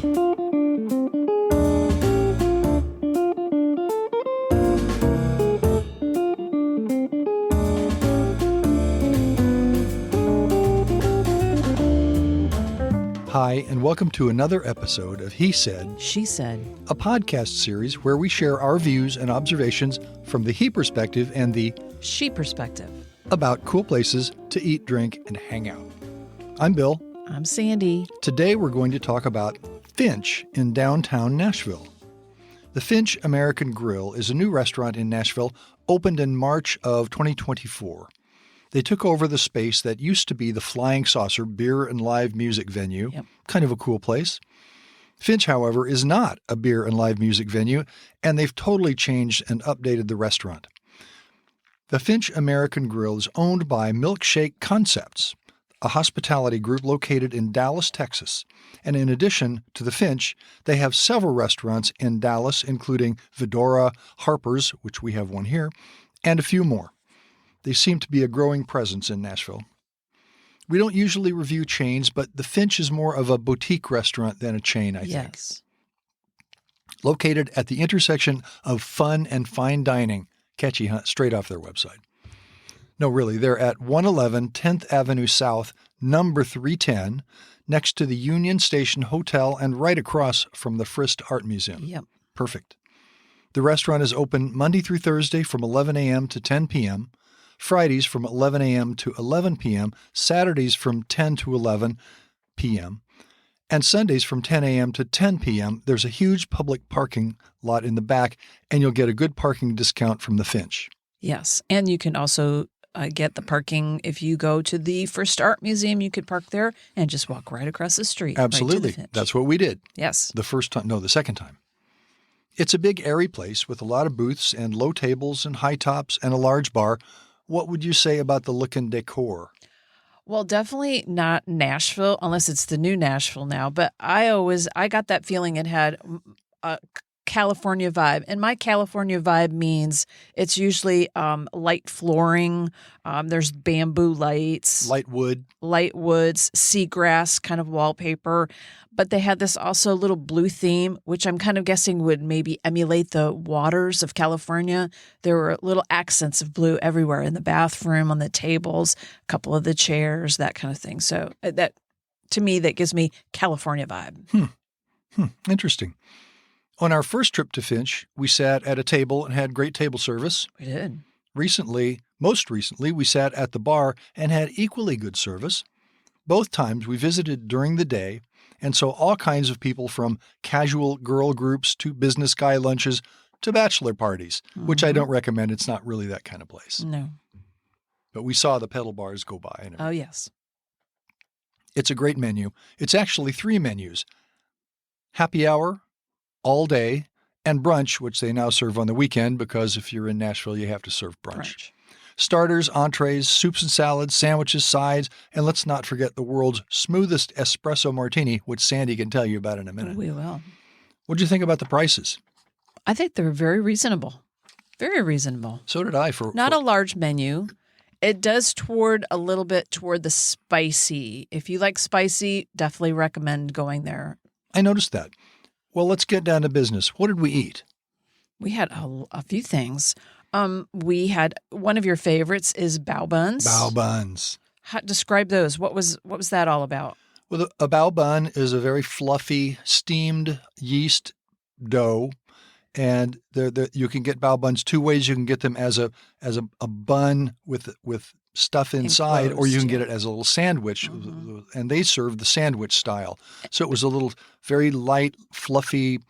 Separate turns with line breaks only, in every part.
Hi, and welcome to another episode of He Said,
She Said,
a podcast series where we share our views and observations from the he perspective and the
she perspective
about cool places to eat, drink, and hang out. I'm Bill.
I'm Sandy.
Today we're going to talk about Finch in downtown Nashville. The Finch American Grill is a new restaurant in Nashville, opened in March of 2024. They took over the space that used to be the Flying Saucer beer and live music venue.
Yep.
Kind of a cool place. Finch, however, is not a beer and live music venue, and they've totally changed and updated the restaurant. The Finch American Grill is owned by Milkshake Concepts, a hospitality group located in Dallas, Texas. And in addition to the Finch, they have several restaurants in Dallas, including Vidora, Harper's, which we have one here, and a few more. They seem to be a growing presence in Nashville. We don't usually review chains, but the Finch is more of a boutique restaurant than a chain, I think.
Yes.
Located at the intersection of fun and fine dining. Catchy, huh? Straight off their website. No, really, they're at 111 10th Avenue South, number 310, next to the Union Station Hotel and right across from the Frist Art Museum.
Yep.
Perfect. The restaurant is open Monday through Thursday from 11 a.m. to 10 p.m., Fridays from 11 a.m. to 11 p.m., Saturdays from 10 to 11 p.m., and Sundays from 10 a.m. to 10 p.m. There's a huge public parking lot in the back, and you'll get a good parking discount from the Finch.
Yes. And you can also get the parking if you go to the Frist Art Museum. You could park there and just walk right across the street.
Absolutely.
Right to the Finch.
That's what we did.
Yes.
The second time. It's a big, airy place with a lot of booths and low tables and high tops and a large bar. What would you say about the look and decor?
Well, definitely not Nashville, unless it's the new Nashville now. But I got that feeling it had a California vibe. And my California vibe means it's usually light flooring. There's bamboo lights.
Light woods,
seagrass kind of wallpaper. But they had this also little blue theme, which I'm kind of guessing would maybe emulate the waters of California. There were little accents of blue everywhere in the bathroom, on the tables, a couple of the chairs, that kind of thing. So that, to me, that gives me California vibe.
Interesting. On our first trip to Finch, we sat at a table and had great table service.
We did.
Most recently, we sat at the bar and had equally good service. Both times we visited during the day, and so all kinds of people from casual girl groups to business guy lunches to bachelor parties, which I don't recommend. It's not really that kind of place.
No.
But we saw the pedal bars go by.
Oh, yes.
It's a great menu. It's actually 3 menus. Happy hour, all day, and brunch, which they now serve on the weekend because if you're in Nashville, you have to serve brunch. Starters, entrees, soups and salads, sandwiches, sides, and let's not forget the world's smoothest espresso martini, which Sandy can tell you about in a minute.
We will.
What do you think about the prices?
I think they're very reasonable. Very reasonable.
So did I.
Not a large menu. It does a little bit toward the spicy. If you like spicy, definitely recommend going there.
I noticed that. Well, let's get down to business. What did we eat?
We had a few things. We had one of your favorites is bao buns.
Bao buns.
Describe those. What was that all about?
Well, a bao bun is a very fluffy, steamed yeast dough, and you can get bao buns 2 ways. You can get them as a bun with stuff inside, or you can get it as a little sandwich, and they serve the sandwich style. So it was a little very light, fluffy,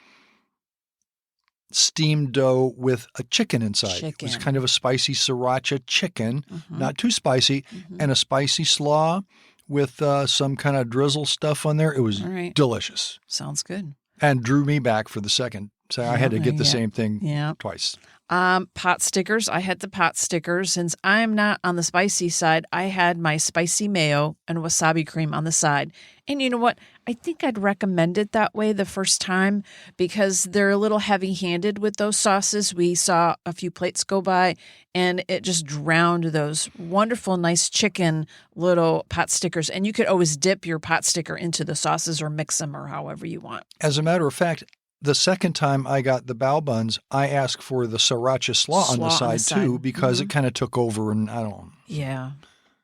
steamed dough with a chicken inside. It was kind of a spicy sriracha chicken, not too spicy, and a spicy slaw with some kind of drizzle stuff on there. It was delicious.
Sounds good.
And drew me back for the second So I had to get the
Yeah.
same thing
Yeah.
twice.
Pot stickers. I had the pot stickers. Since I'm not on the spicy side, I had my spicy mayo and wasabi cream on the side. And you know what? I think I'd recommend it that way the first time because they're a little heavy-handed with those sauces. We saw a few plates go by, and it just drowned those wonderful, nice chicken little pot stickers. And you could always dip your pot sticker into the sauces or mix them or however you want.
As a matter of fact, the second time I got the bao buns, I asked for the sriracha slaw on the side too because it kind of took over and I don't know.
Yeah.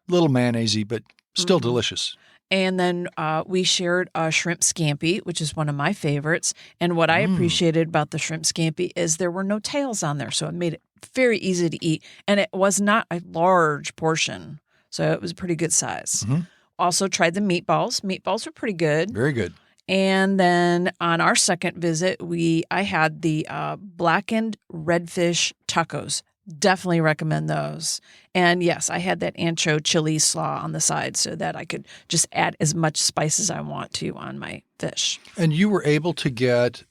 A little mayonnaise-y, but still delicious.
And then we shared a shrimp scampi, which is one of my favorites. And what I appreciated about the shrimp scampi is there were no tails on there, so it made it very easy to eat. And it was not a large portion, so it was a pretty good size. Also tried the meatballs. Meatballs were pretty good.
Very good.
And then on our second visit, I had the blackened redfish tacos. Definitely recommend those. And yes, I had that ancho chili slaw on the side so that I could just add as much spice as I want to on my fish.
And you were able to get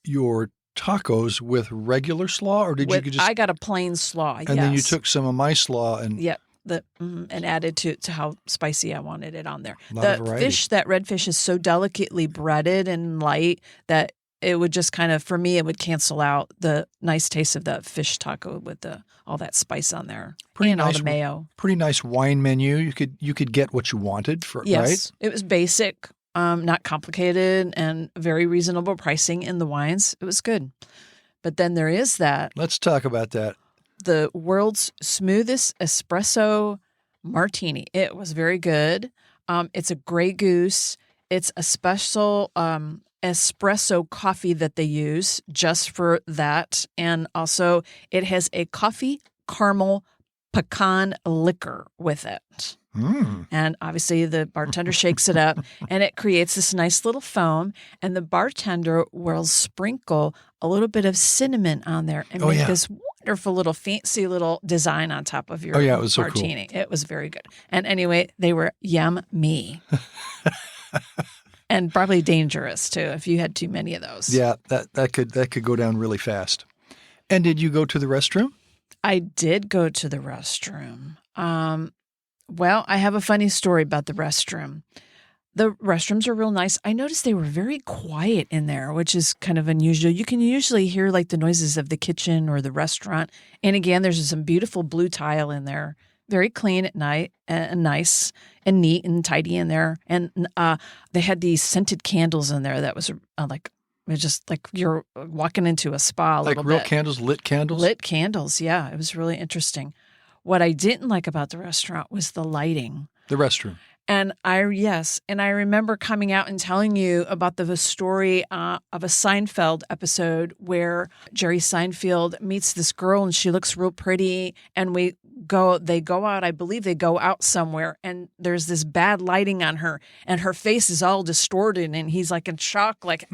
your tacos with regular slaw, or did you just?
I got a plain slaw,
and then you took some of my slaw and
and added to how spicy I wanted it on there.
Lot of
The
variety.
fish, that red fish, is so delicately breaded and light that it would just kind of, for me, it would cancel out the nice taste of the fish taco with all that spice on there and all the mayo.
Pretty nice wine menu. You could get what you wanted for
Yes,
right.
It was basic, not complicated, and very reasonable pricing in the wines. It was good. But then there is that.
Let's talk about that.
The world's smoothest espresso martini. It was very good. It's a Grey Goose. It's a special espresso coffee that they use just for that. And also it has a coffee caramel pecan liquor with it. And obviously the bartender shakes it up and it creates this nice little foam. And the bartender will sprinkle a little bit of cinnamon on there and make this wonderful little fancy little design on top of your
it was so
martini.
cool.
It was very good. And anyway, they were yummy. And probably dangerous too if you had too many of those.
Yeah, that could go down really fast. And did you go to the restroom?
I did go to the restroom. Well, I have a funny story about the restroom. The restrooms are real nice. I noticed they were very quiet in there, which is kind of unusual. You can usually hear like the noises of the kitchen or the restaurant. And again, there's some beautiful blue tile in there. Very clean at night and nice and neat and tidy in there. And they had these scented candles in there that was like, it was just like you're walking into a spa a
Like
little
real
bit.
candles, lit candles?
Lit candles, yeah. It was really interesting. What I didn't like about the restaurant was the lighting.
The restroom.
And I remember coming out and telling you about the story of a Seinfeld episode where Jerry Seinfeld meets this girl and she looks real pretty, and they go out, I believe they go out somewhere, and there's this bad lighting on her and her face is all distorted and he's like in shock, like,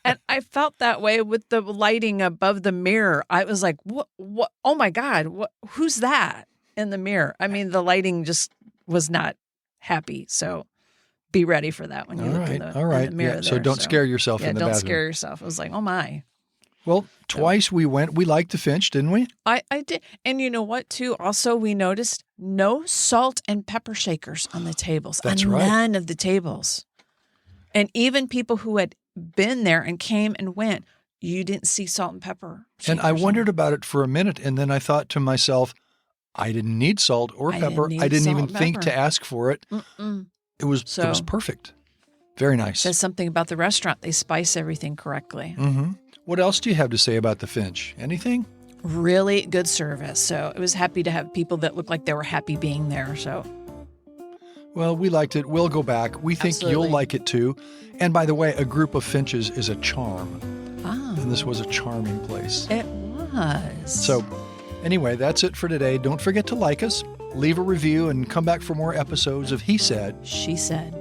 And I felt that way with the lighting above the mirror. I was like, what, oh my God, who's that in the mirror? I mean, the lighting just was not happy. So be ready for that when you look in the mirror.
Yeah, so don't scare yourself in the bathroom.
Don't scare yourself. I was like, oh my.
Well, twice we went. We liked the Finch, didn't we?
I did. And you know what, too? Also, we noticed no salt and pepper shakers on the tables.
That's
on
right.
None of the tables. And even people who had been there and came and went, you didn't see salt and pepper shakers.
And I wondered about it for a minute, and then I thought to myself, I didn't need salt or pepper. I didn't even think to ask for it. It was perfect. Very nice.
Says something about the restaurant. They spice everything correctly.
What else do you have to say about the Finch? Anything?
Really good service. So I was happy to have people that looked like they were happy being there. So,
well, we liked it. We'll go back. We think you'll like it too. And by the way, a group of Finches is a charm. And this was a charming place.
It was.
So anyway, that's it for today. Don't forget to like us, leave a review, and come back for more episodes of He Said,
She Said.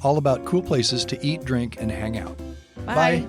all about cool places to eat, drink, and hang out.
Bye.